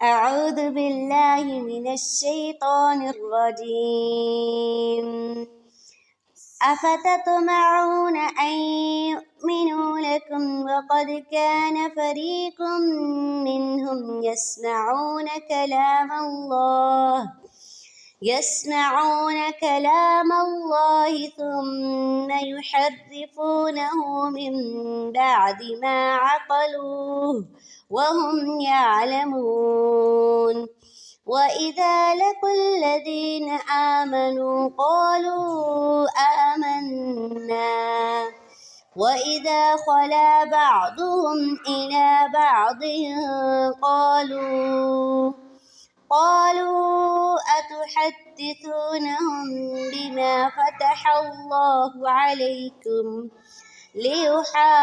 أعوذ بالله من الشيطان الرجيم أفتطمعون أن يؤمنوا لكم وقد كان فريق منهم يسمعون كلام الله ثم يحرفونه من بعد ما عقلوه وهم يعلمون وإذا لقوا الذين آمنوا قالوا آمنا وإذا خلا بعضهم إلى بعض قالوا أتحدثونهم بما فتح الله عليكم ليحاجوكم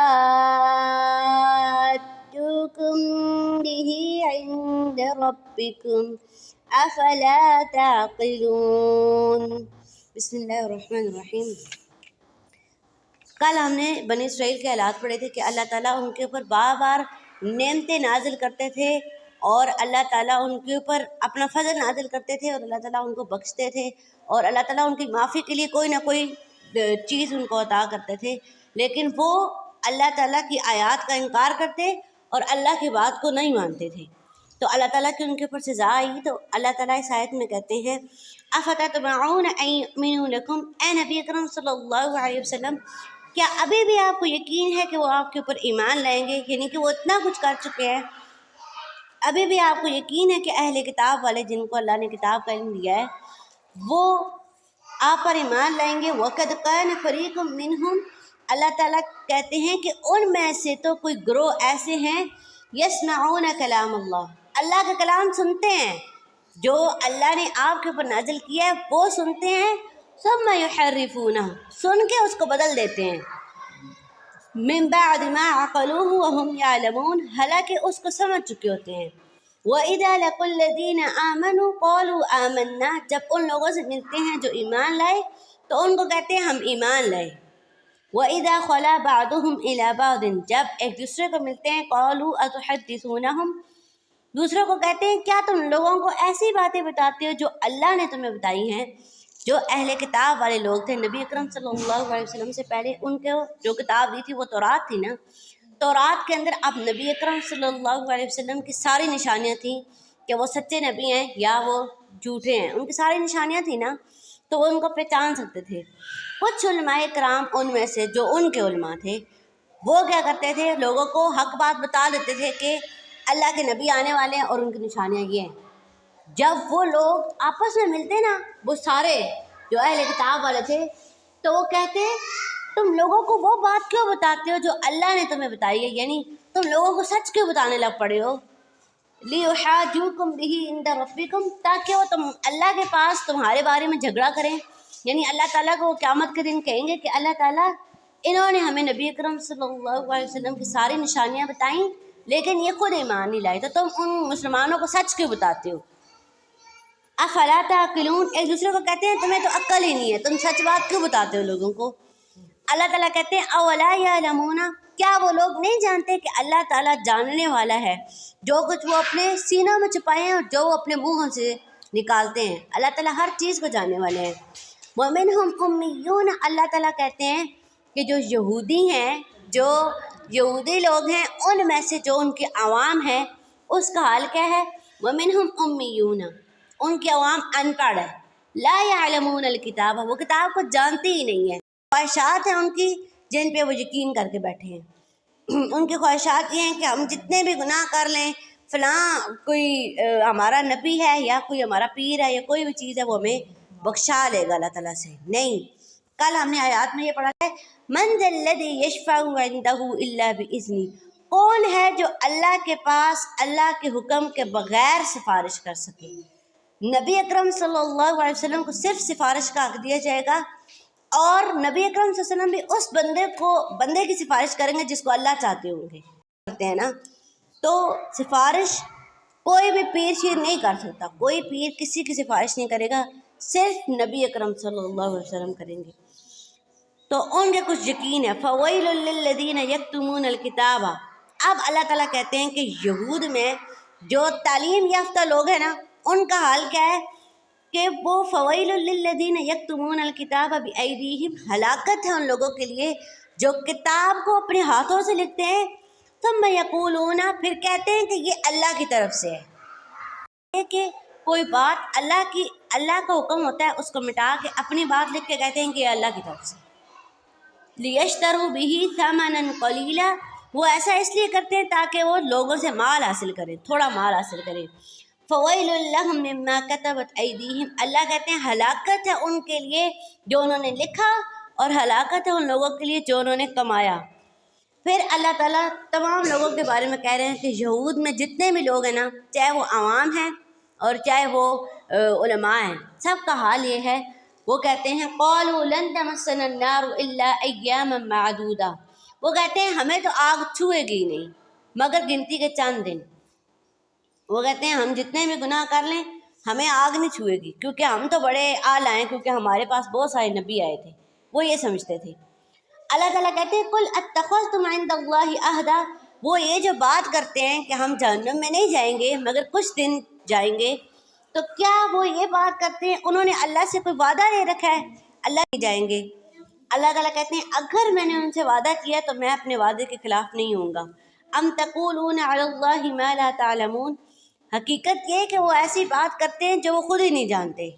به عند ربكم أفلا تعقلون۔ بسم اللہ الرحمن الرحیم۔ کل ہم نے بنی اسرائیل کے حالات پڑھے تھے کہ اللہ تعالیٰ ان کے اوپر بار بار نعمتیں نازل کرتے تھے اور اللہ تعالیٰ ان کے اوپر اپنا فضل نازل کرتے تھے اور اللہ تعالیٰ ان کو بخشتے تھے اور اللہ تعالیٰ ان کی معافی کے لیے کوئی نہ کوئی چیز ان کو عطا کرتے تھے، لیکن وہ اللہ تعالیٰ کی آیات کا انکار کرتے اور اللہ کی بات کو نہیں مانتے تھے، تو اللہ تعالیٰ کی ان کے اوپر سزا آئی۔ تو اللہ تعالیٰ اس آیت میں کہتے ہیں افتطمعون ان یؤمنوا لکم، اے نبی اکرم صلی اللہ علیہ وسلم کیا ابھی بھی آپ کو یقین ہے کہ وہ آپ کے اوپر ایمان لائیں گے؟ یعنی کہ وہ اتنا کچھ کر چکے ہیں، ابھی بھی آپ کو یقین ہے کہ اہل کتاب والے جن کو اللہ نے کتاب کا علم دیا ہے وہ آپ پر ایمان لائیں گے؟ وَقَدْ كَانَ فَرِيقٌ مِّنْهُمْ، اللہ تعالیٰ کہتے ہیں کہ ان میں سے تو کوئی گروہ ایسے ہیں یسمعون کلام اللہ کا کلام سنتے ہیں، جو اللہ نے آپ کے اوپر نازل کیا ہے وہ سنتے ہیں، ثم یحرفونہ، سن کے اس کو بدل دیتے ہیں، من بعد ما عقلوه وهم يعلمون، حالانکہ اس کو سمجھ چکے ہوتے ہیں۔ وَإِذَا لَقُوا الَّذِينَ آمَنُوا قَالُوا آمَنَّا، جب ان لوگوں سے ملتے ہیں جو ایمان لائے تو ان کو کہتے ہیں ہم ایمان لائے۔ وَإِذَا خَلَا بَعْضُهُمْ إِلَى بَعْضٍ، جب ایک دوسرے کو ملتے ہیں قَالُوا أَتُحَدِّثُونَهُمْ، دوسروں کو کہتے ہیں کیا تم لوگوں کو ایسی باتیں بتاتے ہو جو اللہ نے تمہیں بتائی ہیں؟ جو اہل کتاب والے لوگ تھے نبی اکرم صلی اللہ علیہ وسلم سے پہلے، ان کو جو کتاب دی تھی وہ تورات تھی نا، تورات کے اندر اب نبی اکرم صلی اللہ علیہ وسلم کی ساری نشانیاں تھیں کہ وہ سچے نبی ہیں یا وہ جھوٹے ہیں، ان کی ساری نشانیاں تھیں نا، تو وہ ان کو پہچان سکتے تھے۔ کچھ علماء کرام ان میں سے جو ان کے علماء تھے وہ کیا کرتے تھے، لوگوں کو حق بات بتا دیتے تھے کہ اللہ کے نبی آنے والے ہیں اور ان کی نشانیاں یہ ہیں۔ جب وہ لوگ آپس میں ملتے نا، وہ سارے جو اہل کتاب والے تھے، تو وہ کہتے تم لوگوں کو وہ بات کیوں بتاتے ہو جو اللہ نے تمہیں بتائی ہے، یعنی تم لوگوں کو سچ کیوں بتانے لگ پڑے ہو؟ لِيُحَاجُوكُمْ بِهِ عِندَ رَبِّكُمْ، تاکہ وہ تم اللہ کے پاس تمہارے بارے میں جھگڑا کریں، یعنی اللہ تعالیٰ کو قیامت کے دن کہیں گے کہ اللہ تعالیٰ انہوں نے ہمیں نبی اکرم صلی اللہ علیہ وسلم کی ساری نشانیاں بتائیں لیکن یہ خود ایمان نہیں لائے، تو تم ان مسلمانوں کو سچ کیوں بتاتے ہو؟ افلا تعقلون، ایک دوسرے کو کہتے ہیں تمہیں تو عقل ہی نہیں ہے، تم سچ بات کیوں بتاتے ہو لوگوں کو؟ اللہ تعالیٰ کہتے ہیں اولا یعلمون، کیا وہ لوگ نہیں جانتے کہ اللہ تعالیٰ جاننے والا ہے جو کچھ وہ اپنے سینوں میں چھپائے ہیں اور جو وہ اپنے منہوں سے نکالتے ہیں، اللہ تعالیٰ ہر چیز کو جاننے والے ہیں۔ وَمِنْهُمْ أُمِّيُّونَ، اللہ تعالیٰ کہتے ہیں کہ جو یہودی ہیں، جو یہودی لوگ ہیں، ان میں سے جو ان کی عوام ہے اس کا حال کیا ہے؟ وَمِنْهُمْ أُمِّيُّونَ، ان کی عوام ان پڑھ ہے، لا يعلمون الکتاب، وہ کتاب کو جانتی ہی نہیں ہے، خواہشات ہیں ان کی جن پہ وہ یقین کر کے بیٹھے ہیں۔ ان کی خواہشات یہ ہیں کہ ہم جتنے بھی گناہ کر لیں، فلاں کوئی ہمارا نبی ہے یا کوئی ہمارا پیر ہے یا کوئی بھی چیز ہے وہ ہمیں بخشا لے گا اللہ تعالیٰ سے، نہیں۔ کل ہم نے آیات میں یہ پڑھا ہے من ذا الذی یشفع عنده الا باذنہ، کون ہے جو اللہ کے پاس اللہ کے حکم کے بغیر سفارش کر سکے؟ نبی اکرم صلی اللہ علیہ وسلم کو صرف سفارش کا حق دیا جائے گا، اور نبی اکرم صلی اللہ علیہ وسلم بھی اس بندے کی سفارش کریں گے جس کو اللہ چاہتے ہوں گے، کرتے ہیں نا۔ تو سفارش کوئی بھی پیر شیر نہیں کر سکتا، کوئی پیر کسی کی سفارش نہیں کرے گا، صرف نبی اکرم صلی اللہ علیہ وسلم کریں گے۔ تو ان کے کچھ یقین ہے فَوَيْلٌ لِّلَّذِينَ يَكْتُمُونَ الْكِتَابَ، اب اللہ تعالیٰ کہتے ہیں کہ یہود میں جو تعلیم یافتہ لوگ ہیں نا ان کا حال کیا ہے کہ وہ فویل للذین یکتمون الکتاب بایدیہم، ہلاکت ہے ان لوگوں کے لیے جو کتاب کو اپنے ہاتھوں سے لکھتے ہیں، ثم یقولون، پھر کہتے ہیں کہ یہ اللہ کی طرف سے ہے، کہ کوئی بات اللہ کا حکم ہوتا ہے اس کو مٹا کے اپنی بات لکھ کے کہتے ہیں کہ یہ اللہ کی طرف سے، لیشتروا بہ ثمنا قلیلا، وہ ایسا اس لیے کرتے ہیں تاکہ وہ لوگوں سے مال حاصل کریں، تھوڑا مال حاصل کریں۔ فویل لہم مما کتبت ایدیہم، اللہ کہتے ہیں ہلاکت ہے ان کے لیے جو انہوں نے لکھا، اور ہلاکت ہے ان لوگوں کے لیے جو انہوں نے کمایا۔ پھر اللہ تعالیٰ تمام لوگوں کے بارے میں کہہ رہے ہیں کہ یہود میں جتنے بھی لوگ ہیں نا، چاہے وہ عوام ہیں اور چاہے وہ علماء ہیں، سب کا حال یہ ہے، وہ کہتے ہیں قالوا لن تمسنا النار الا ایاما معدودہ، وہ کہتے ہیں ہمیں تو آگ چھوئے گی نہیں مگر گنتی کے چند دن۔ وہ کہتے ہیں ہم جتنے بھی گناہ کر لیں ہمیں آگ نہیں چھوئے گی، کیونکہ ہم تو بڑے اعلیٰ ہیں، کیونکہ ہمارے پاس بہت سارے نبی آئے تھے، وہ یہ سمجھتے تھے۔ اللہ تعالیٰ کہتے ہیں قل اتخذتم عند اللہ عہدا، وہ یہ جو بات کرتے ہیں کہ ہم جہنم میں نہیں جائیں گے مگر کچھ دن جائیں گے، تو کیا وہ یہ بات کرتے ہیں انہوں نے اللہ سے کوئی وعدہ نہیں رکھا ہے اللہ نہیں جائیں گے؟ اللہ تعالیٰ کہتے ہیں اگر میں نے ان سے وعدہ کیا تو میں اپنے وعدے کے خلاف نہیں ہوں گا۔ ام تقولون علی اللہ ما لا تعلمون، حقیقت یہ کہ وہ ایسی بات کرتے ہیں جو وہ خود ہی نہیں جانتے۔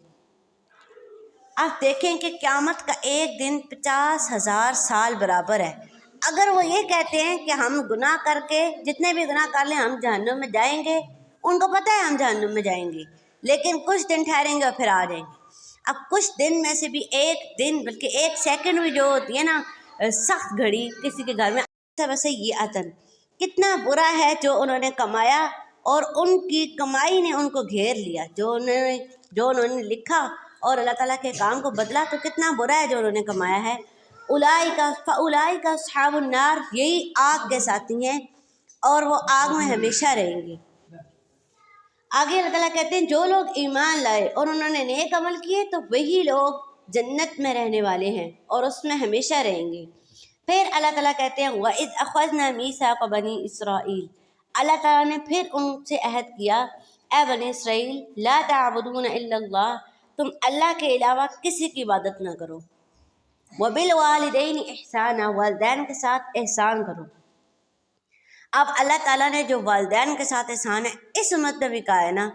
آپ دیکھیں کہ قیامت کا ایک دن 50,000 سال برابر ہے۔ اگر وہ یہ کہتے ہیں کہ ہم گناہ کر کے جتنے بھی گناہ کر لیں ہم جہنم میں جائیں گے، ان کو پتہ ہے ہم جہنم میں جائیں گے، لیکن کچھ دن ٹھہریں گے اور پھر آ جائیں گے۔ اب کچھ دن میں سے بھی ایک دن بلکہ ایک سیکنڈ بھی جو ہوتی ہے نا سخت گھڑی کسی کے گھر میں، ویسے یہ عطن کتنا برا ہے جو انہوں نے کمایا، اور ان کی کمائی نے ان کو گھیر لیا، جو انہوں نے لکھا اور اللہ تعالیٰ کے کام کو بدلا تو کتنا برا ہے جو انہوں نے کمایا ہے۔ اولئک اصحاب النار، یہی آگ کے ساتھی ہیں اور وہ آگ میں ہمیشہ رہیں گے۔ آگے اللہ تعالیٰ کہتے ہیں جو لوگ ایمان لائے اور انہوں نے نیک عمل کیے تو وہی لوگ جنت میں رہنے والے ہیں اور اس میں ہمیشہ رہیں گے۔ پھر اللہ تعالیٰ کہتے ہیں وَإِذْ أَخَذْنَا مِيثَاقَ بَنِي إِسْرَائِيلَ، اللہ تعالیٰ نے پھر ان سے عہد کیا، اے بنی اسرائیل لا تعبدون الا اللہ، تم اللہ کے علاوہ کسی کی عبادت نہ کرو، وَبِالْوَالِدَيْنِ إِحْسَانًا، والدین کے ساتھ احسان کرو۔ اب اللہ تعالیٰ نے جو والدین کے ساتھ احسان ہے اس امت میں بھی کہا ہے نا،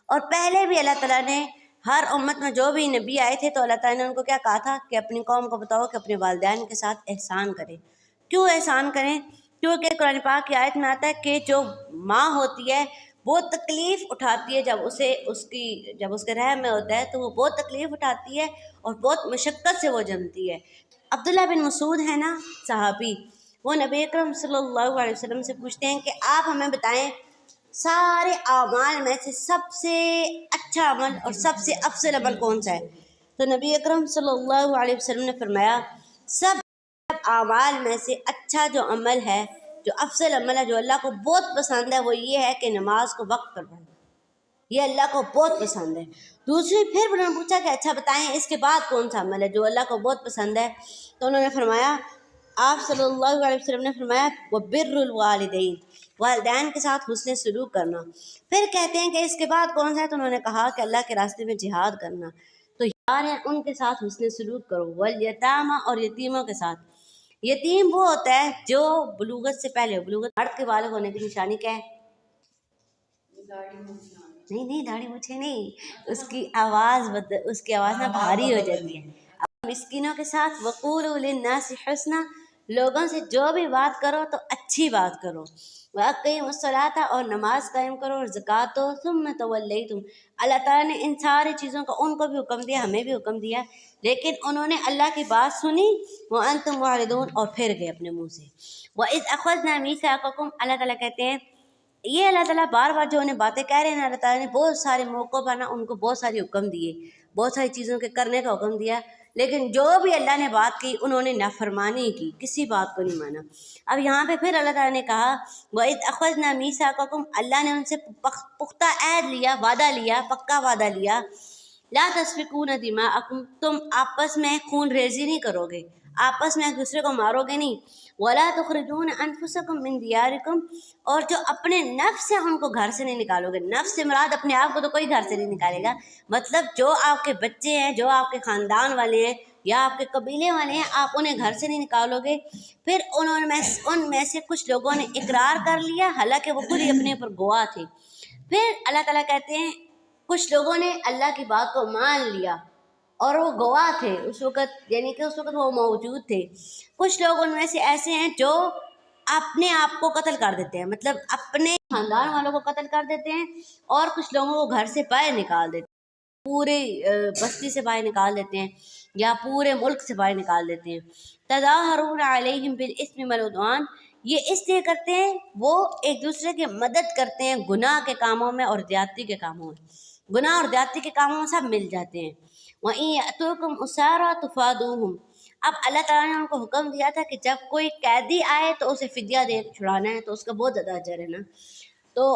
اور پہلے بھی اللہ تعالیٰ نے ہر امت میں جو بھی نبی آئے تھے تو اللہ تعالیٰ نے ان کو کیا کہا تھا کہ اپنی قوم کو بتاؤ کہ اپنے والدین کے ساتھ احسان کریں۔ کیوں احسان کریں؟ کیونکہ قرآن پاک کی آیت میں آتا ہے کہ جو ماں ہوتی ہے وہ تکلیف اٹھاتی ہے جب اس کے رحم میں ہوتا ہے تو وہ بہت تکلیف اٹھاتی ہے اور بہت مشقت سے وہ جمتی ہے۔ عبداللہ بن مسعود ہے نا صحابی، وہ نبی اکرم صلی اللہ علیہ وسلم سے پوچھتے ہیں کہ آپ ہمیں بتائیں سارے اعمال میں سے سب سے اچھا عمل اور سب سے افضل عمل کون سا ہے؟ تو نبی اکرم صلی اللہ علیہ وسلم نے فرمایا سب اعمال میں سے اچھا جو عمل ہے، جو افضل عمل ہے، جو اللہ کو بہت پسند ہے، وہ یہ ہے کہ نماز کو وقت پر پڑھنا، یہ اللہ کو بہت پسند ہے۔ دوسری پھر انہوں نے پوچھا کہ اچھا بتائیں اس کے بعد کون سا عمل ہے جو اللہ کو بہت پسند ہے؟ تو انہوں نے فرمایا، آپ صلی اللہ علیہ وسلم نے فرمایا وبر الوالدین، والدین کے ساتھ حسن سلوک کرنا۔ پھر کہتے ہیں کہ اس کے بعد کون سا ہے؟ تو انہوں نے کہا کہ اللہ کے راستے میں جہاد کرنا۔ تو یار ہیں ان کے ساتھ حسن سلوک کرو، والیتامى، اور یتیموں کے ساتھ۔ یتیم وہ ہوتا ہے جو بلوغت سے پہلے، بلوغت مرد کے بالغ ہونے کی نشانی کیا ہے؟ نہیں داڑھی مچھے نہیں، اس کی آواز نا بھاری ہو جاتی ہے۔ مسکینوں کے ساتھ وقولوا للناس حسنا، لوگوں سے جو بھی بات کرو تو اچھی بات کرو، واقیموا الصلاۃ، اور نماز قائم کرو، اور زکوٰۃ دو، ثم تولیتم، اللہ تعالیٰ نے ان ساری چیزوں کا ان کو بھی حکم دیا، ہمیں بھی حکم دیا، لیکن انہوں نے اللہ کی بات سنی، وانتم معرضون، اور پھر گئے اپنے منہ سے۔ وَإِذْ أَخَذْنَا مِيثَاقَكُمْ، اللہ تعالیٰ کہتے ہیں یہ اللہ تعالیٰ بار بار جو انہیں باتیں کہہ رہے ہیں اللہ تعالیٰ نے بہت سارے موقعوں پر نا ان کو بہت ساری حکم دیے، بہت ساری چیزوں کے کرنے کا حکم دیا، لیکن جو بھی اللہ نے بات کی انہوں نے نافرمانی کی، کسی بات کو نہیں مانا۔ اب یہاں پہ پھر اللہ تعالیٰ نے کہا وَإِذْ أَخَذْنَا مِيثَاقَكُمْ، اللہ نے ان سے پختہ عہد لیا، وعدہ لیا، پکا وعدہ لیا، لا تسفکون دماءکم، تم آپس میں خون ریزی نہیں کرو گے، آپس میں ایک دوسرے کو مارو گے نہیں. ولا تخرجون انفسکم من دیارکم، اور جو اپنے نفس سے ان کو گھر سے نہیں نکالو گے. نفس سے مراد اپنے آپ کو تو کوئی گھر سے نہیں نکالے گا، مطلب جو آپ کے بچے ہیں، جو آپ کے خاندان والے ہیں یا آپ کے قبیلے والے ہیں، آپ انہیں گھر سے نہیں نکالو گے. پھر ان میں سے کچھ لوگوں نے اقرار کر لیا حالانکہ وہ خود ہی اپنے اوپر گواہ تھے. پھر اللہ تعالیٰ کہتے ہیں کچھ لوگوں نے اللہ کی بات کو مان لیا اور وہ گواہ تھے اس وقت، یعنی کہ اس وقت وہ موجود تھے. کچھ لوگ ان میں سے ایسے ہیں جو اپنے آپ کو قتل کر دیتے ہیں، مطلب اپنے خاندان والوں کو قتل کر دیتے ہیں، اور کچھ لوگوں کو گھر سے باہر نکال دیتے ہیں، پورے بستی سے باہر نکال دیتے ہیں یا پورے ملک سے باہر نکال دیتے ہیں. تظاہرون علیہم بالاسم والعدوان، یہ اس لیے کرتے ہیں وہ ایک دوسرے کی مدد کرتے ہیں گناہ کے کاموں میں اور زیادتی کے کاموں میں. گناہ اور زیادتی کے کاموں میں سب مل جاتے ہیں. وَإِن يَأْتُوكُمْ أُسَارَىٰ تُفَادُوهُمْ، اب اللہ تعالیٰ نے ان کو حکم دیا تھا کہ جب کوئی قیدی آئے تو اسے فدیہ دے کے چھڑانا ہے، تو اس کا بہت زیادہ اجر ہے نا. تو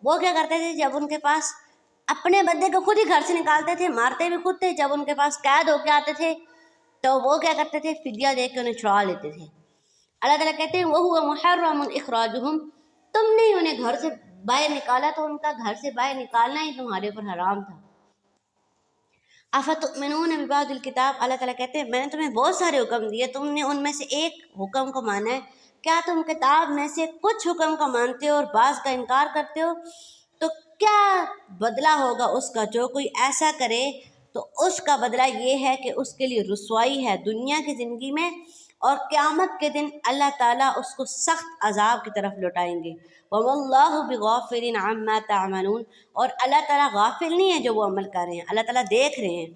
وہ کیا کرتے تھے، جب ان کے پاس اپنے بندے کو خود ہی گھر سے نکالتے تھے، مارتے بھی خود تھے. جب ان کے پاس قید ہو کے آتے تھے تو وہ کیا کرتے تھے، فدیہ دے کے انہیں چھڑا لیتے تھے. اللہ تعالیٰ کہتے ہیں وَهُوَ مُحَرَّمٌ إِخْرَاجُهُمْ، تم نے انہیں گھر سے باہر نکالا تو ان کا گھر سے باہر نکالنا ہی تمہارے اوپر حرام تھا. افتؤمنون ببعض الکتاب، اللہ تعالیٰ کہتے ہیں میں نے تمہیں بہت سارے حکم دیے، تم نے ان میں سے ایک حکم کو مانا ہے. کیا تم کتاب میں سے کچھ حکم کو مانتے ہو اور بعض کا انکار کرتے ہو؟ تو کیا بدلہ ہوگا اس کا جو کوئی ایسا کرے، تو اس کا بدلہ یہ ہے کہ اس کے لیے رسوائی ہے دنیا کی زندگی میں، اور قیامت کے دن اللہ تعالیٰ اس کو سخت عذاب کی طرف لوٹائیں گے. وَمَا اللَّهُ بِغَافِلٍ عَمَّا تَعْمَلُونَ، اور اللہ تعالیٰ غافل نہیں ہے جو وہ عمل کر رہے ہیں، اللہ تعالیٰ دیکھ رہے ہیں.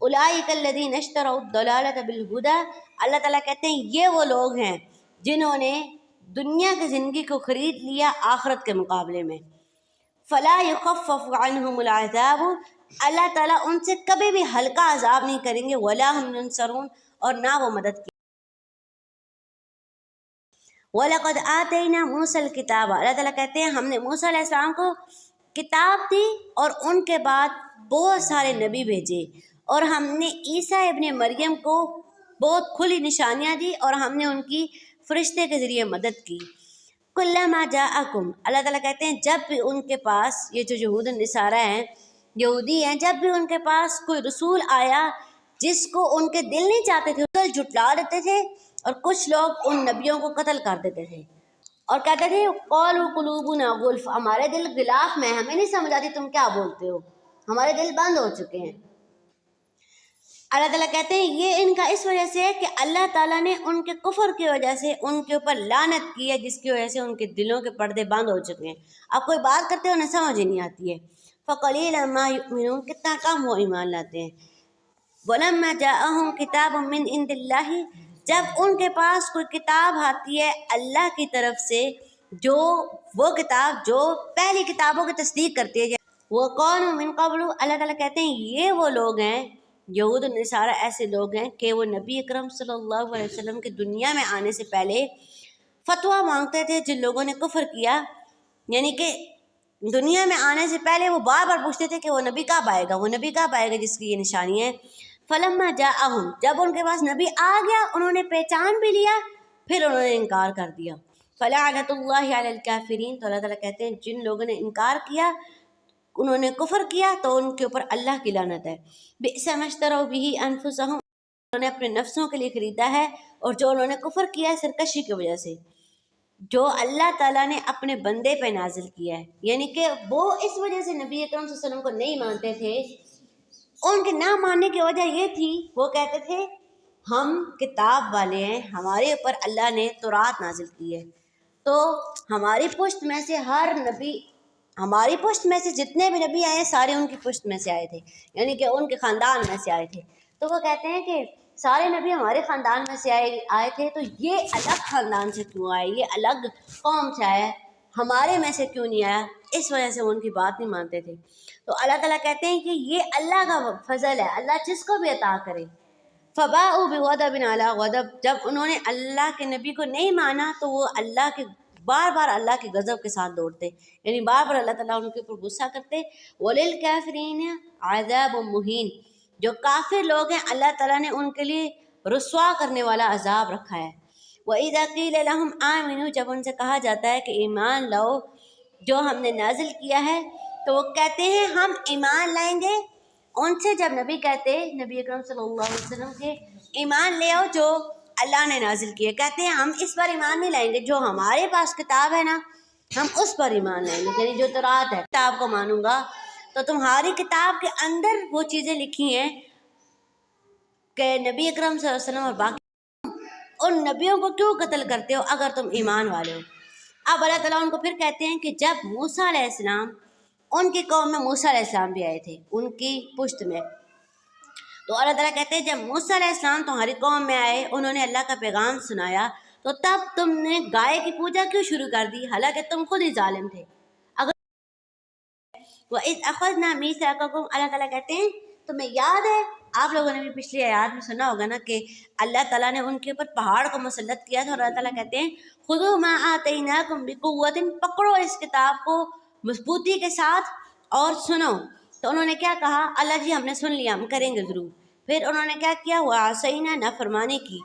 أُولَٰئِكَ الَّذِينَ اشْتَرَوُا الضَّلَالَةَ بِالْهُدَىٰ، اللہ تعالیٰ کہتے ہیں یہ وہ لوگ ہیں جنہوں نے دنیا کی زندگی کو خرید لیا آخرت کے مقابلے میں. فَلَا يُخَفَّفُ عَنْهُمُ الْعَذَابُ، اللہ تعالیٰ ان سے کبھی بھی ہلکا عذاب نہیں کریں گے. وَلَا هُمْ يُنصَرُونَ، اور نہ وہ مدد کی. وَلَقَدْ آتَيْنَا مُوسَى الْكِتَابَ، اللہ تعالیٰ کہتے ہیں ہم نے موسیٰ علیہ السلام کو کتاب دی اور ان کے بعد بہت سارے نبی بھیجے، اور ہم نے عیسیٰ ابن مریم کو بہت کھلی نشانیاں دی اور ہم نے ان کی فرشتے کے ذریعے مدد کی. کلما جاءکم، اللہ تعالیٰ کہتے ہیں جب بھی ان کے پاس، یہ جو یہود نصارہ ہیں، یہودی ہیں، جب بھی ان کے پاس کوئی رسول آیا جس کو ان کے دل نہیں چاہتے تھے تو جھٹلا دیتے تھے، اور کچھ لوگ ان نبیوں کو قتل کر دیتے تھے اور کہتے تھے قالوا قلوبنا غلف، ہمارے دل غلاف میں، ہمیں نہیں سمجھ آتی تم کیا بولتے ہو، ہمارے دل بند ہو چکے ہیں. اللہ تعالیٰ کہتے ہیں یہ ان کا اس وجہ سے ہے کہ اللہ تعالیٰ نے ان کے کفر کی وجہ سے ان کے اوپر لعنت کی ہے، جس کی وجہ سے ان کے دلوں کے پردے بند ہو چکے ہیں. اب کوئی بات کرتے ہیں انہیں سمجھ ہی نہیں آتی ہے. فقلیلا ما یؤمنون، کتنا کم وہ ایمان لاتے ہیں. وَلَمَّا جَاءَهُمْ كِتَابٌ مِّنْ عِندِ اللَّهِ، جب ان کے پاس کوئی کتاب آتی ہے اللہ کی طرف سے، جو وہ کتاب جو پہلی کتابوں کی تصدیق کرتی ہے. وَقَالُوا مِن قَبْلُ، اللہ تعالیٰ کہتے ہیں یہ وہ لوگ ہیں، یہود و نصارہ ایسے لوگ ہیں کہ وہ نبی اکرم صلی اللہ علیہ وسلم کے دنیا میں آنے سے پہلے فتویٰ مانگتے تھے. جن لوگوں نے کفر کیا، یعنی کہ دنیا میں آنے سے پہلے وہ بار بار پوچھتے تھے کہ وہ نبی کب آئے گا، وہ نبی کب آئے گا جس کی یہ نشانی ہے. فَلَمَّا جَاءَهُمْ، جب ان کے پاس نبی آ گیا انہوں نے پہچان بھی لیا، پھر انہوں نے انکار کر دیا. فَلَعْنَةُ اللَّهِ عَلَى الْكَافِرِينَ، تو اللہ تعالیٰ کہتے ہیں جن لوگوں نے انکار کیا، انہوں نے کفر کیا، تو ان کے اوپر اللہ کی لعنت ہے. بِئْسَ مَا اشْتَرَوْا بِهِ أَنفُسَهُمْ، انہوں نے اپنے نفسوں کے لیے خریدا ہے، اور جو انہوں نے کفر کیا ہے سرکشی کی وجہ سے، جو اللہ تعالیٰ نے اپنے بندے پہ نازل کیا ہے. یعنی کہ وہ اس وجہ سے نبی اکرم صلی اللہ علیہ وسلم کو نہیں مانتے تھے. ان کے نہ ماننے کی وجہ یہ تھی، وہ کہتے تھے ہم کتاب والے ہیں، ہمارے اوپر اللہ نے تورات نازل کی ہے، تو ہماری پشت میں سے ہر نبی، ہماری پشت میں سے جتنے بھی نبی آئے سارے ان کی پشت میں سے آئے تھے، یعنی کہ ان کے خاندان میں سے آئے تھے. تو وہ کہتے ہیں کہ سارے نبی ہمارے خاندان میں سے آئے تھے، تو یہ الگ خاندان سے کیوں آئے، یہ الگ قوم سے آیا، ہمارے میں سے کیوں نہیں آیا. اس وجہ سے وہ ان کی بات نہیں مانتے تھے. تو اللہ تعالیٰ کہتے ہیں کہ یہ اللہ کا فضل ہے، اللہ جس کو بھی عطا کرے. فَبَاءُوا بِغَضَبٍ عَلَىٰ غَضَبٍ، جب انہوں نے اللہ کے نبی کو نہیں مانا تو وہ اللہ کے بار بار اللہ کے غضب کے ساتھ دوڑتے، یعنی بار بار اللہ تعالیٰ ان کے اوپر غصہ کرتے. وَلِلْكَافِرِينَ عَذَابٌ مُّهِينٌ، جو کافر لوگ ہیں اللہ تعالیٰ نے ان کے لیے رسوا کرنے والا عذاب رکھا ہے۔ وَإِذَا قِيلَ لَهُمْ آمِنُوا، جب ان سے کہا جاتا ہے کہ ایمان لاؤ جو ہم نے نازل کیا ہے، تو وہ کہتے ہیں ہم ایمان لائیں گے۔ ان سے جب نبی کہتے، نبی اکرم صلی اللہ علیہ وسلم کے ایمان لے آؤ جو اللہ نے نازل کیا، کہتے ہیں ہم اس پر ایمان نہیں لائیں گے، جو ہمارے پاس کتاب ہے نا ہم اس پر ایمان لائیں گے، یعنی جو تورات ہے کتاب کو مانوں گا۔ تو تمہاری کتاب کے اندر وہ چیزیں لکھی ہیں کہ نبی اکرم صلی اللہ علیہ وسلم اور باقی ان نبیوں کو کیوں قتل کرتے ہو اگر تم ایمان والے ہو؟ اب اللہ تعالیٰ ان کو پھر کہتے ہیں کہ جب موسیٰ علیہ السلام، ان کی قوم میں موسیٰ علیہ السلام بھی آئے تھے ان کی پشت میں، تو اللہ تعالیٰ کہتے ہیں جب موسیٰ علیہ السلام تمہاری قوم میں آئے، انہوں نے اللہ کا پیغام سنایا، تو تب تم نے گائے کی پوجا کیوں شروع کر دی، حالانکہ تم خود ہی ظالم تھے۔ اگر وَإِذْ أَخَذْنَا مِيثَاقَكُمْ، اللہ تعالیٰ کہتے ہیں تمہیں یاد ہے، آپ لوگوں نے بھی پچھلی آیات میں سنا ہوگا نا کہ اللہ تعالیٰ نے ان کے اوپر پہاڑ کو مسلط کیا تھا، اور اللہ تعالیٰ کہتے ہیں خُذُوا مَا آتَيْنَاكُمْ بِقُوَّةٍ، پکڑو اس کتاب کو مضبوطی کے ساتھ اور سنو۔ تو انہوں نے کیا کہا، اللہ جی ہم نے سن لیا، ہم کریں گے ضرور۔ پھر انہوں نے کیا کیا، وَعَصَيْنَا، نافرمانی کی۔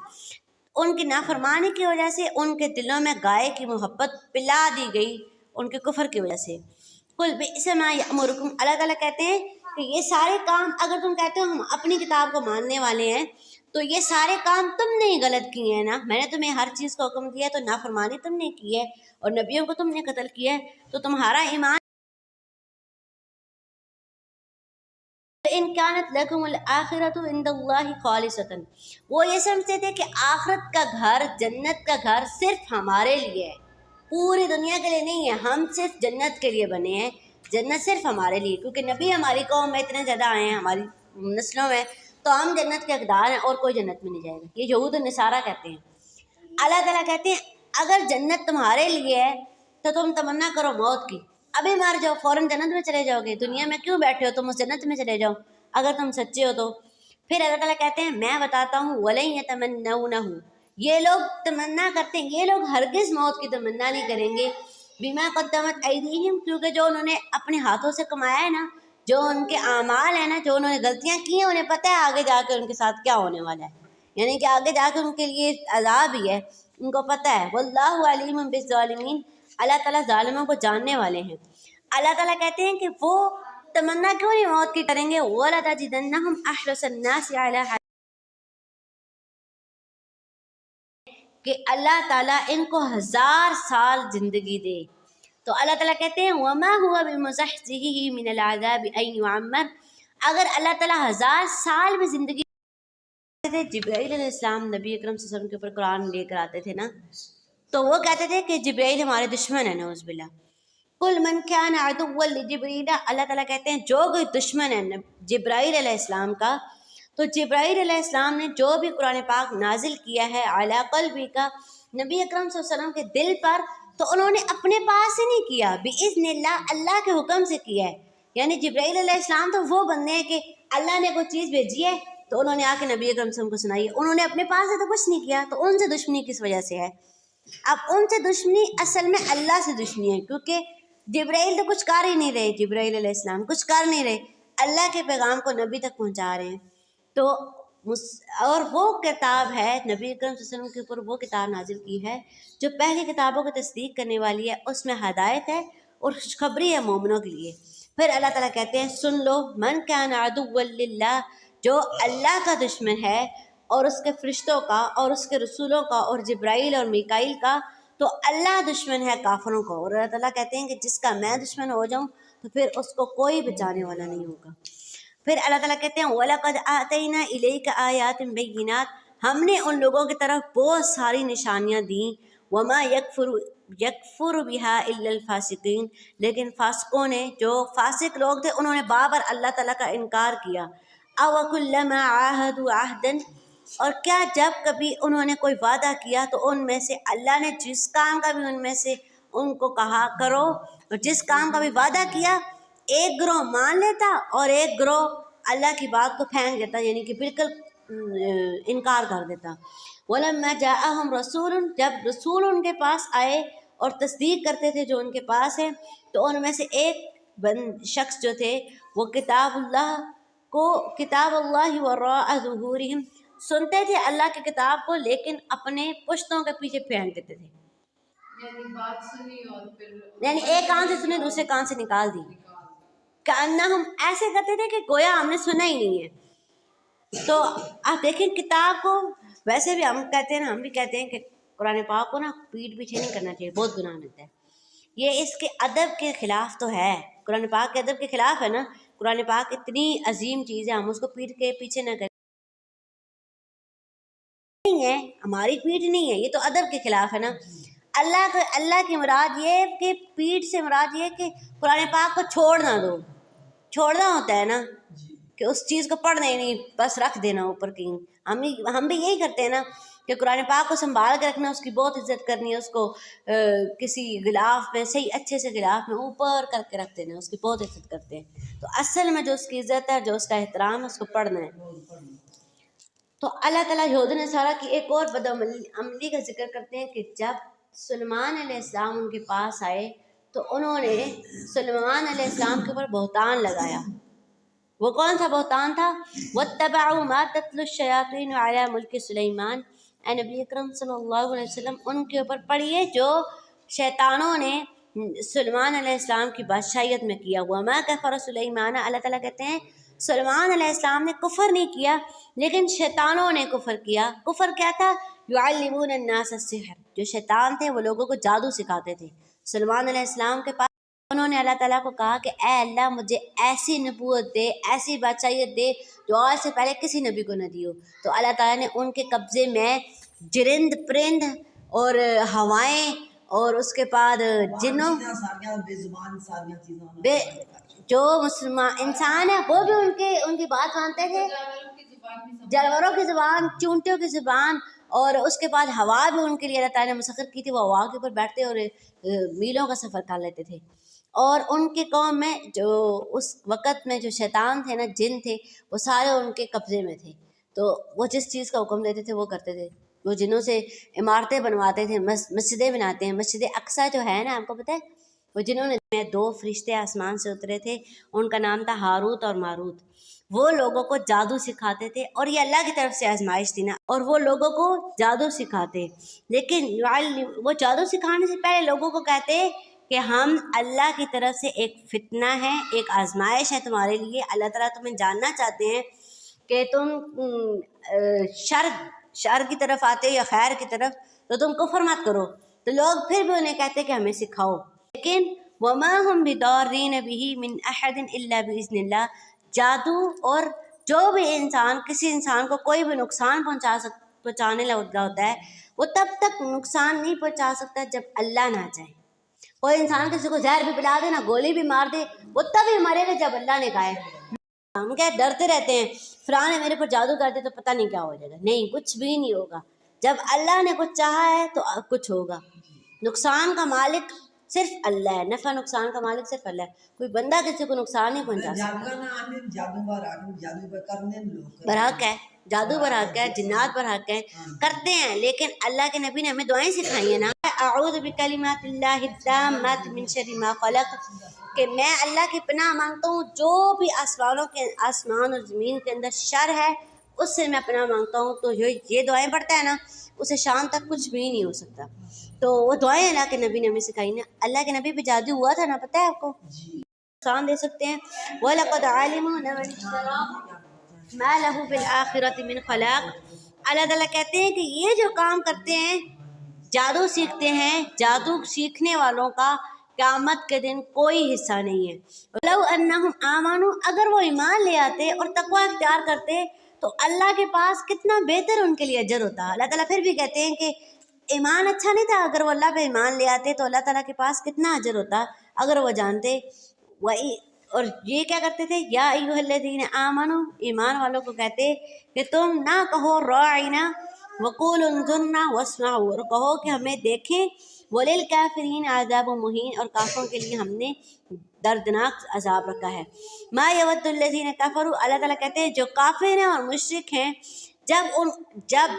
ان کی نافرمانی کی وجہ سے ان کے دلوں میں گائے کی محبت پلا دی گئی، ان کے کفر کی وجہ سے۔ قُلْ بِئْسَ مَا يَأْمُرُكُمْ، اللہ تعالیٰ کہتے ہیں کہ یہ سارے کام، اگر تم کہتے ہو ہم اپنی کتاب کو ماننے والے ہیں، تو یہ سارے کام تم نے ہی غلط کیے ہیں نا، میں نے تمہیں ہر چیز کا حکم دیا ہے، تو نافرمانی تم نے کی ہے اور نبیوں کو تم نے قتل کیا ہے، تو تمہارا ایمان ان كانت لكم الآخرۃ عند اللہ خالصۃ، وہ یہ سمجھتے تھے کہ آخرت کا گھر، جنت کا گھر صرف ہمارے لیے ہے، پوری دنیا کے لیے نہیں ہے، ہم صرف جنت کے لیے بنے ہیں، جنت صرف ہمارے لیے، کیونکہ نبی ہماری قوم میں اتنے زیادہ آئے ہیں، ہماری نسلوں میں، تو ہم جنت کے حقدار ہیں اور کوئی جنت میں نہیں جائے گا، یہ یہود و نصارہ کہتے ہیں۔ اللہ تعالیٰ کہتے ہیں اگر جنت تمہارے لیے ہے تو تم تمنا کرو موت کی، ابھی مر جاؤ، فوراً جنت میں چلے جاؤ گے، دنیا میں کیوں بیٹھے ہو، تم اس جنت میں چلے جاؤ اگر تم سچے ہو تو۔ پھر اللہ تعالیٰ کہتے ہیں میں بتاتا ہوں وَلَن يَتَمَنَّوْنَهُ، یہ لوگ تمنا کرتے ہیں، یہ لوگ ہرگز موت کی تمنا نہیں کریں گے، بِمَا قَدَّمَتْ أَيْدِيهِمْ، کیونکہ جو انہوں نے اپنے ہاتھوں سے کمایا ہے نا، جو ان کے اعمال ہیں نا، جو انہوں نے غلطیاں کی ہیں، انہیں پتہ ہے آگے جا کے ان کے ساتھ کیا ہونے والا ہے، یعنی کہ آگے جا کے ان کے لیے عذاب ہی ہے، ان کو پتہ ہے۔ وَاللَّهُ عَلِيمٌ بِالظَّالِمِينَ، اللہ تعالیٰ ظالموں کو جاننے والے ہیں۔ اللہ تعالیٰ کہتے ہیں کہ وہ تمنا کیوں نہیں موت کی کریں گے، وَلَتَجِدَنَّهُمْ أَحْرَصَ النَّاسِ عَلَىٰ حَيَاةٍ، کہ اللہ تعالیٰ ان کو 1000 سال زندگی دے۔ تو اللہ تعالیٰ کہتے ہیں وَمَا هُوَ بِمُزَحْزِحِهِ مِنَ الْعَذَابِ أَن يُعَمَّرَ، اگر اللہ تعالیٰ 1000 سال میں زندگی تھے، جبرائیل علیہ السلام نبی اکرم صلی اللہ علیہ وسلم کے اوپر قرآن لے کر آتے تھے نا، تو وہ کہتے تھے کہ جبرائیل ہمارے دشمن ہیں، نعوذ باللہ۔ قُلْ مَنْ كَانَ عَدُوًّا لِجِبْرِيلَ، اللہ تعالیٰ کہتے ہیں جو کوئی دشمن ہے جبرائیل علیہ السلام کا، تو جبرائیل علیہ السلام نے جو بھی قرآن پاک نازل کیا ہے عَلَىٰ قَلْبِكَ، نبی اکرم صلی اللہ علیہ وسلم کے دل پر، تو انہوں نے اپنے پاس سے نہیں کیا، بِإِذْنِ اللَّهِ، اللہ کے حکم سے کیا ہے، یعنی جبرائیل علیہ السلام تو وہ بندے ہیں کہ اللہ نے کوئی چیز بھیجی ہے تو انہوں نے آ کے نبی اکرم صلی اللہ علیہ وسلم کو سنائی ہے، انہوں نے اپنے پاس سے تو کچھ نہیں کیا، تو ان سے دشمنی کس وجہ سے ہے؟ اب ان سے دشمنی اصل میں اللہ سے دشمنی ہے، کیونکہ جبرائیل تو کچھ کر ہی نہیں رہے، جبرائیل علیہ السلام کچھ کر نہیں رہے، اللہ کے پیغام کو نبی تک پہنچا رہے ہیں، تو اور وہ کتاب ہے نبی اکرم صلی اللہ علیہ وسلم کے اوپر وہ کتاب نازل کی ہے جو پہلی کتابوں کو تصدیق کرنے والی ہے، اس میں ہدایت ہے اور خوشخبری ہے مومنوں کے لیے۔ پھر اللہ تعالیٰ کہتے ہیں سن لو من کان عدوا للہ، جو اللہ کا دشمن ہے اور اس کے فرشتوں کا اور اس کے رسولوں کا اور جبرائیل اور میکائیل کا، تو اللہ دشمن ہے کافروں کو، اور اللہ تعالیٰ کہتے ہیں کہ جس کا میں دشمن ہو جاؤں تو پھر اس کو کوئی بچانے والا نہیں ہوگا۔ پھر اللہ تعالیٰ کہتے ہیں وَلَقَدْ آتَيْنَا إِلَيْكَ آيَاتٍ بَيِّنَاتٍ، ہم نے ان لوگوں کی طرف بہت ساری نشانیاں دیں، وَمَا يَكْفُرُ بِهَا إِلَّا الْفَاسِقِينَ، لیکن فاسقوں نے، جو فاسق لوگ تھے، انہوں نے بار اللہ تعالیٰ کا انکار کیا۔ أَوَكُلَّمَا عَاهَدُوا عَهْدًا، اور کیا جب کبھی انہوں نے کوئی وعدہ کیا تو ان میں سے اللہ نے جس کام کا بھی ان میں سے ان کو کہا کرو، اور جس کام کا بھی وعدہ کیا، ایک گروہ مان لیتا اور ایک گروہ اللہ کی بات کو پھینک دیتا، یعنی کہ بالکل انکار کر دیتا۔ وَلَمَّا جَاءَهُمْ رَسُولٌ، جب رسول ان کے پاس آئے اور تصدیق کرتے تھے جو ان کے پاس ہے، تو ان میں سے ایک شخص جو تھے وہ کتاب اللہ وراء ظہورہم، سنتے تھے اللہ کی کتاب کو لیکن اپنے پشتوں کے پیچھے پھینک دیتے تھے، یعنی بات سنی اور پھر یعنی ایک کان سے سنے دوسرے کان سے نکال دی، کأنہم ہم ایسے کرتے تھے کہ گویا ہم نے سنا ہی نہیں ہے۔ تو آپ دیکھیں کتاب کو، ویسے بھی ہم کہتے ہیں نا، ہم بھی کہتے ہیں کہ قرآن پاک کو نا پیٹ پیچھے نہیں کرنا چاہیے، بہت گناہ ہوتا ہے، یہ اس کے ادب کے خلاف تو ہے، قرآن پاک کے ادب کے خلاف ہے نا۔ قرآن پاک اتنی عظیم چیز ہے، ہم اس کو پیٹ کے پیچھے نہ کریں، نہیں ہے ہماری پیٹ نہیں ہے، یہ تو ادب کے خلاف ہے نا۔ اللہ کی مراد یہ کہ پیٹ سے مراد یہ کہ قرآن پاک کو چھوڑ نہ دو، چھوڑنا ہوتا ہے نا کہ اس چیز کو پڑھنا ہی نہیں، بس رکھ دینا اوپر کہیں۔ ہم بھی یہی کرتے ہیں نا کہ قرآن پاک کو سنبھال کے رکھنا، اس کی بہت عزت کرنی ہے، اس کو کسی غلاف میں صحیح اچھے سے غلاف میں اوپر کر کے رکھ دینا، اس کی بہت عزت کرتے ہیں۔ تو اصل میں جو اس کی عزت ہے، جو اس کا احترام ہے، اس کو پڑھنا ہے۔ تو اللہ تعالیٰ یہود نصارہ کی ایک اور بدعملی کا ذکر کرتے ہیں کہ جب سلیمان علیہ السلام ان کے پاس آئے تو انہوں نے سلیمان علیہ السلام کے اوپر بہتان لگایا۔ وہ کون سا بہتان تھا؟ وَاتَّبَعُوا مَا تَتْلُو الشَّيَاطِينُ عَلَىٰ مُلْكِ سُلَيْمَانَ، اے نبی اکرم صلی اللہ علیہ وسلم ان کے اوپر پڑھیے جو شیطانوں نے سلیمان علیہ السلام کی بادشاہیت میں کیا ہوا۔ مَا كَفَرَ سُلَيْمَانَ، اللہ تعالیٰ کہتے ہیں سلیمان علیہ السلام نے کفر نہیں کیا لیکن شیطانوں نے کفر کیا۔ کفر کیا تھا؟ يُعَلِّمُونَ النَّاسَ السِّحْرَ، جو شیطان تھے وہ لوگوں کو جادو سکھاتے تھے۔ سلیمان علیہ السلام کے پاس انہوں نے اللہ تعالیٰ کو کہا کہ اے اللہ مجھے ایسی نبوت دے، ایسی بادشاہیت دے جو آج سے پہلے کسی نبی کو نہ دی ہو۔ تو اللہ تعالیٰ نے ان کے قبضے میں جرند پرند اور ہوائیں اور اس کے بعد جنوں، جو مسلمان انسان ہے وہ بھی ان کی بات مانتے تھے، جانوروں کی زبان، چونٹیوں کی زبان، اور اس کے بعد ہوا بھی ان کے لیے اللہ تعالیٰ نے مسخر کی تھی، وہ ہوا کے اوپر بیٹھتے اور میلوں کا سفر کر لیتے تھے۔ اور ان کی قوم میں جو اس وقت میں جو شیطان تھے نا، جن تھے، وہ سارے ان کے قبضے میں تھے، تو وہ جس چیز کا حکم دیتے تھے وہ کرتے تھے۔ وہ جنوں سے عمارتیں بنواتے تھے، مسجدیں بناتے ہیں۔ مسجد اقصیٰ جو ہے نا، آپ کو پتہ ہے، وہ جنہوں نے 2 فرشتے آسمان سے اترے تھے، ان کا نام تھا ہاروت اور ماروت۔ وہ لوگوں کو جادو سکھاتے تھے، اور یہ اللہ کی طرف سے آزمائش تھی نا، اور وہ لوگوں کو جادو سکھاتے، لیکن وہ جادو سکھانے سے پہلے لوگوں کو کہتے کہ ہم اللہ کی طرف سے ایک فتنہ ہے، ایک آزمائش ہے تمہارے لیے، اللہ تعالیٰ تمہیں جاننا چاہتے ہیں کہ تم شر کی طرف آتے یا خیر کی طرف، تو تم کفر مت کرو۔ تو لوگ پھر بھی انہیں کہتے کہ ہمیں سکھاؤ، لیکن وَمَا هُمْ بِضَارِّينَ بِهِ مِنْ أَحَدٍ إِلَّا بِإِذْنِ اللَّهِ، جادو اور جو بھی انسان کسی انسان کو کوئی بھی نقصان پہنچانے لگا ہوتا ہے، وہ تب تک نقصان نہیں پہنچا سکتا جب اللہ نہ چاہے۔ کوئی انسان کسی کو زہر بھی پلا دے نا، گولی بھی مار دے، وہ تبھی مرے گا جب اللہ نے کہا ہے۔ ہم کیا ڈرتے رہتے ہیں فلاں نے میرے پر جادو کر دے تو پتہ نہیں کیا ہو جائے گا، نہیں، کچھ بھی نہیں ہوگا۔ جب اللہ نے کچھ چاہا ہے تو کچھ ہوگا۔ نقصان کا مالک صرف اللہ ہے، نفع نقصان کا مالک صرف اللہ ہے، کوئی بندہ کسی کو نقصان نہیں پہنچا سکتا۔ برحق ہے، جادو برحق ہے، جنات برحق ہے، کرتے ہیں، لیکن اللہ کے نبی نے ہمیں دعائیں سکھائی ہیں نا، اعوذ بکلمات اللہ التامات من شر ما خلق، کہ میں اللہ کی پناہ مانگتا ہوں جو بھی آسمان اور زمین کے اندر شر ہے اس سے میں پناہ مانگتا ہوں۔ تو یہ دعائیں پڑھتا ہے نا، اسے شام تک کچھ بھی نہیں ہو سکتا۔ تو وہ دعائیں اللہ کے نبی نے ہمیں سکھائی نا۔ اللہ کے نبی پہ جادو ہوا تھا نا، پتہ ہے آپ کو، نقصان دے سکتے ہیں۔ وَلَقَدْ عَلِمُوا لَمَنِ اشْتَرَاهُ مَا لَهُ فِي الْآخِرَةِ مِنْ خَلَاقٍ، اللہ تعالیٰ کہتے ہیں کہ یہ جو کام کرتے ہیں، جادو سیکھتے ہیں، جادو سیکھنے والوں کا قیامت کے دن کوئی حصہ نہیں ہے۔ لَوْ أَنَّهُمْ آمَنُوا، اگر وہ ایمان لے آتے اور تقوی اختیار کرتے تو اللہ کے پاس کتنا بہتر ان کے لیے اجر ہوتا۔ اللہ تعالیٰ پھر بھی کہتے ہیں کہ ایمان اچھا نہیں تھا، اگر وہ اللہ پہ ایمان لے آتے تو اللہ تعالیٰ کے پاس کتنا اجر ہوتا اگر وہ جانتے۔ اور یہ کیا کرتے تھے؟ یا ایھا الذین آمنوا، ایمان والوں کو کہتے کہ تم نہ کہو راعنا وقولوا انظرنا واسمعوا، اور کہو کہ ہمیں دیکھیں، وللکافرین عذاب مہین، اور کافروں کے لیے ہم نے دردناک عذاب رکھا ہے۔ ما یود الذین کفروا، اللہ تعالیٰ کہتے ہیں جو کافر ہیں اور مشرک ہیں، جب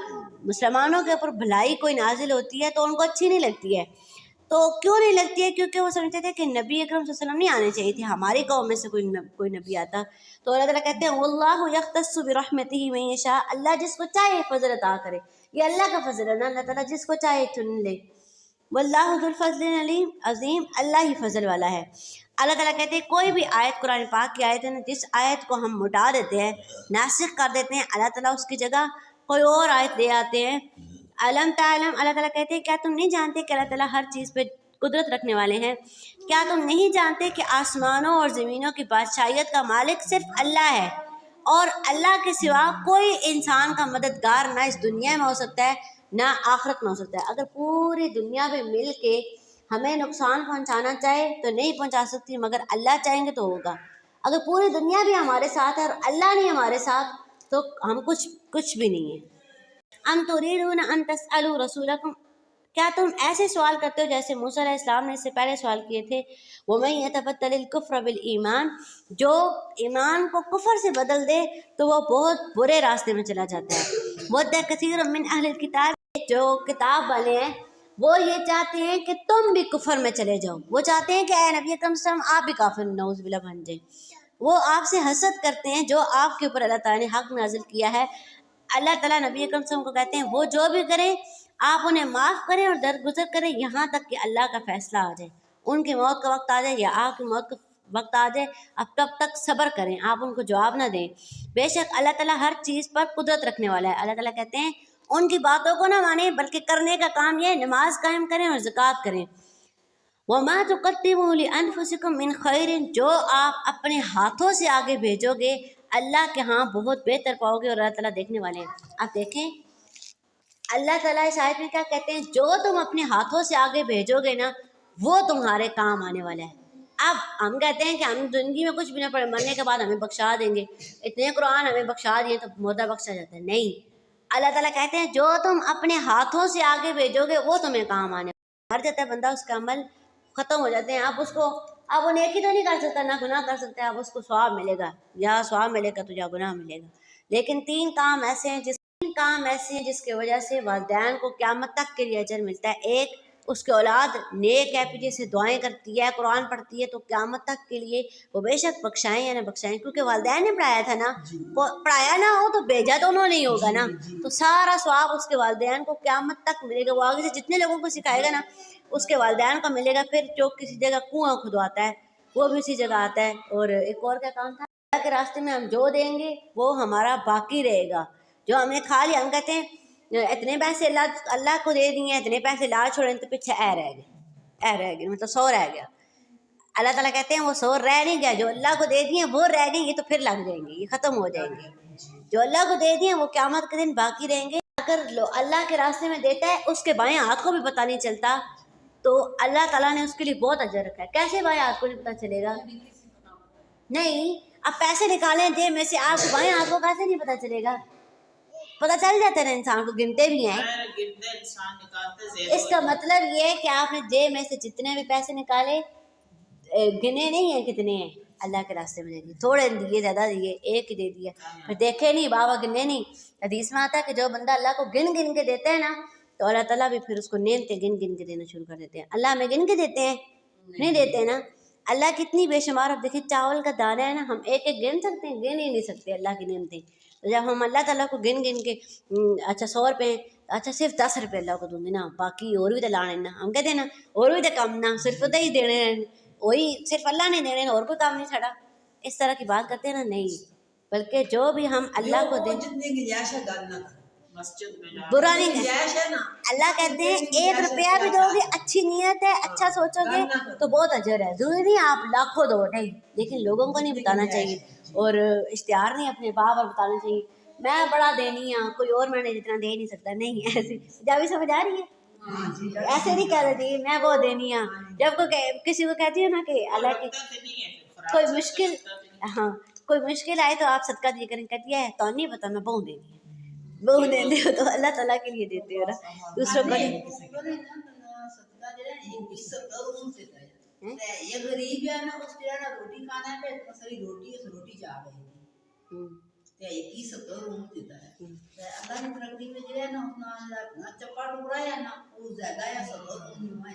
مسلمانوں کے اوپر بھلائی کوئی نازل ہوتی ہے تو ان کو اچھی نہیں لگتی ہے، تو کیوں نہیں لگتی ہے؟ کیونکہ وہ سمجھتے تھے کہ نبی اکرم صلی اللہ علیہ وسلم نہیں آنے چاہیے تھے، ہماری قوم میں سے کوئی نبی آتا۔ تو اللہ تعالیٰ کہتے ہیں واللہ یختص برحمتہ من یشاء، اللہ جس کو چاہے فضل عطا کرے، یہ اللہ کا فضل ہے نا، اللہ تعالیٰ جس کو چاہے چن لے۔ واللہ ذو الفضل العلیم، عظیم اللہ ہی فضل والا ہے۔ اللہ تعالیٰ کہتے ہیں کوئی بھی آیت قرآن پاک کی آیت ہے نا، جس آیت کو ہم مٹا دیتے ہیں، ناسخ کر دیتے ہیں، اللہ تعالیٰ اس کی جگہ کوئی اور آیت لے آتے ہیں۔ علم تعلم، اللہ تعالیٰ کہتے ہیں کیا تم نہیں جانتے کہ اللہ تعالیٰ ہر چیز پہ قدرت رکھنے والے ہیں؟ کیا تم نہیں جانتے کہ آسمانوں اور زمینوں کی بادشاہیت کا مالک صرف اللہ ہے، اور اللہ کے سوا کوئی انسان کا مددگار نہ اس دنیا میں ہو سکتا ہے نہ آخرت میں ہو سکتا ہے۔ اگر پوری دنیا میں مل کے ہمیں نقصان پہنچانا چاہے تو نہیں پہنچا سکتی، مگر اللہ چاہیں گے تو ہوگا۔ اگر پوری دنیا بھی ہمارے ساتھ ہے اور اللہ نہیں ہمارے ساتھ تو ہم کچھ بھی نہیں ہیں۔ ام تريدون ان تسألوا رسولکم، کیا تم ایسے سوال کرتے ہو جیسے موسیٰ علیہ السلام نے اس سے پہلے سوال کیے تھے؟ وَمَن يَتَبَدَّلِ الْكُفْرَ بِالْإِيمَانِ، جو ایمان کو کفر سے بدل دے تو وہ بہت برے راستے میں چلا جاتا ہے۔ وَدَّ كَثِيرٌ مِّنْ أَهْلِ الْكِتَابِ، جو کتاب والے ہیں وہ یہ چاہتے ہیں کہ تم بھی کفر میں چلے جاؤ، وہ چاہتے ہیں کہ اے نبی اکرم صلی اللہ علیہ وسلم آپ بھی کافر نعوذ باللہ بن جائیں۔ وہ آپ سے حسد کرتے ہیں جو آپ کے اوپر اللہ تعالیٰ نے حق نازل کیا ہے۔ اللہ تعالیٰ نبی اکرم صلی اللہ علیہ وسلم کو کہتے ہیں وہ جو بھی کریں آپ انہیں معاف کریں اور درگزر کریں یہاں تک کہ اللہ کا فیصلہ آ جائے، ان کی موت کا وقت آ جائے یا آپ کی موت کا وقت آ جائے، اب تب تک صبر کریں، آپ ان کو جواب نہ دیں۔ بے شک اللہ تعالیٰ ہر چیز پر قدرت رکھنے والا ہے۔ اللہ تعالیٰ کہتے ہیں ان کی باتوں کو نہ مانیں بلکہ کرنے کا کام یہ ہے نماز قائم کریں اور زکوٰۃ کریں۔ وَمَا تُقَدِّمُوا لِأَنفُسِكُم مِّن خَيْرٍ، جو آپ اپنے ہاتھوں سے آگے بھیجو گے اللہ کے ہاں بہت بہتر پاؤ گے اور اللہ تعالیٰ دیکھنے والے ہیں۔ آپ دیکھیں اللہ تعالیٰ اس آیت میں کیا کہتے ہیں، جو تم اپنے ہاتھوں سے آگے بھیجو گے نا وہ تمہارے کام آنے والا ہے۔ اب ہم کہتے ہیں کہ ہم زندگی میں کچھ بھی نہ پڑھے، مرنے کے بعد ہمیں بخشا دیں گے، اتنے قرآن ہمیں بخشا دیے تو مردہ بخشا جاتا ہے، نہیں۔ اللہ تعالیٰ کہتے ہیں جو تم اپنے ہاتھوں سے آگے بھیجو گے وہ تمہیں کام آنے والا ہے۔ مر جاتا ہے بندہ، اس کا عمل ختم ہو جاتے ہیں، اب وہ نیکی تو نہیں کر سکتا نہ گناہ کر سکتے، اب اس کو ثواب ملے گا، یا ثواب ملے گا تو یا گناہ ملے گا۔ لیکن تین کام ایسے ہیں جس کی وجہ سے والدین کو قیامت تک کے لیے اجر ملتا ہے۔ ایک، اس کی اولاد نیک ہے، پیچھے سے دعائیں کرتی ہے، قرآن پڑھتی ہے، تو قیامت تک کے لیے وہ بے شک بخشائیں یا نہ بخشائیں، کیونکہ والدین نے پڑھایا تھا نا، پڑھایا نہ ہو تو بھیجا تو انہوں نے ہی ہوگا نا، تو سارا ثواب اس کے والدین کو قیامت تک ملے گا۔ وہ آگے سے جتنے لوگوں کو سکھائے گا نا اس کے والدین کو ملے گا۔ پھر جو کسی جگہ کنواں کھدواتا ہے وہ بھی اسی جگہ آتا ہے۔ اور ایک اور کیا کام تھا، اللہ کے راستے میں ہم جو دیں گے وہ ہمارا باقی رہے گا، جو ہم نے کھا لیا، ہم کہتے ہیں اتنے پیسے اللہ کو دے دیے، اتنے پیسے لا چھوڑیں تو پیچھے رہ گئے مطلب 100 رہ گیا۔ اللہ تعالیٰ کہتے ہیں وہ 100 رہ نہیں گیا، جو اللہ کو دے دیے وہ رہ گئے، یہ تو پھر لگ جائیں گے، یہ ختم ہو جائیں گے۔ جو اللہ کو دے دیے وہ قیامت کے دن باقی رہیں گے۔ اگر اللہ کے راستے میں دیتا ہے اس کے بائیں ہاتھ کو بھی پتہ نہیں چلتا، تو اللہ تعالیٰ نے اس کے لیے بہت اجر رکھا ہے۔ کیسے بائیں ہاتھ کو نہیں پتہ چلے گا؟ نہیں، اب پیسے نکالیں جیب میں سے، آپ بائیں ہاتھ کو کیسے نہیں پتہ چلے گا؟ پتہ چل جاتا ہے نا، انسان کو گنتے بھی ہیں۔ اس کا مطلب یہ ہے کہ آپ نے جیب میں سے جتنے بھی پیسے نکالے گنے نہیں ہیں کتنے ہیں، اللہ کے راستے میں دے دیے، تھوڑے دیے زیادہ دیے، ایک ہی دے دیا، پھر دیکھے نہیں بابا گنے نہیں۔ حدیث میں آتا ہے کہ جو بندہ اللہ کو گن گن کے دیتا ہے نا تو اللہ تعالیٰ بھی پھر اس کو نعمتیں گن گن کے دینا شروع کر دیتے ہیں۔ اللہ ہمیں گن کے دیتے ہیں؟ نہیں دیتے نا۔ اللہ کتنی بے شمار، اب دیکھیں چاول کا دانہ ہے نا، ہم ایک ایک گن سکتے ہیں؟ گن ہی نہیں سکتے اللہ کی نعمتیں۔ تو جب ہم اللہ تعالیٰ کو گن گن کے اچھا 100 روپے، اچھا صرف 10 روپے اللہ کو دوں گے نا، باقی اور بھی تو لانے نا، ہم کہتے ہیں نا اور بھی تو کم نہ، صرف تو ہی دینے ہیں، وہی صرف اللہ نے دینے، اور کوئی کام نہیں چھڑا، اس طرح کی بات کرتے ہیں نا، نہیں، بلکہ جو بھی ہم اللہ کو دیں برا نہیں ہے۔ اللہ کہتے ہیں 1 روپیہ بھی دو گے، اچھی نیت ہے، اچھا سوچو گے تو بہت اجر ہے۔ ضروری نہیں آپ لاکھوں دو، نہیں، لیکن لوگوں کو نہیں بتانا چاہیے اور اشتہار نہیں اپنے باپ اور بتانا چاہیے میں بڑا دینی ہوں، کوئی اور میں نے جتنا دے نہیں سکتا، نہیں، ایسے جب بھی سمجھ آ رہی ہے، ایسے نہیں کہہ رہی میں وہ دینی ہوں۔ جب کسی کو کہتی ہوں نا کہ اللہ کی کوئی مشکل، ہاں کوئی مشکل آئے تو آپ صدقہ دیا کریں، کہتی ہے تو نہیں پتا میں بہو دینی ہے، بہو دیتے ہو تو اللہ تعالیٰ کے لیے دیتے ہو نا، دوسروں کو نہیں۔ یہ غریب ہے نا، اس کے نا روٹی کھانا ہے، پہ ساری روٹی چاہ گئی تے کی سب روم دیتا ہے اللہ کی ترقی میں جو ہے نا اتنا چپا ٹکڑا ہے نا وہ زیادہ ہے سب روم ہے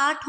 8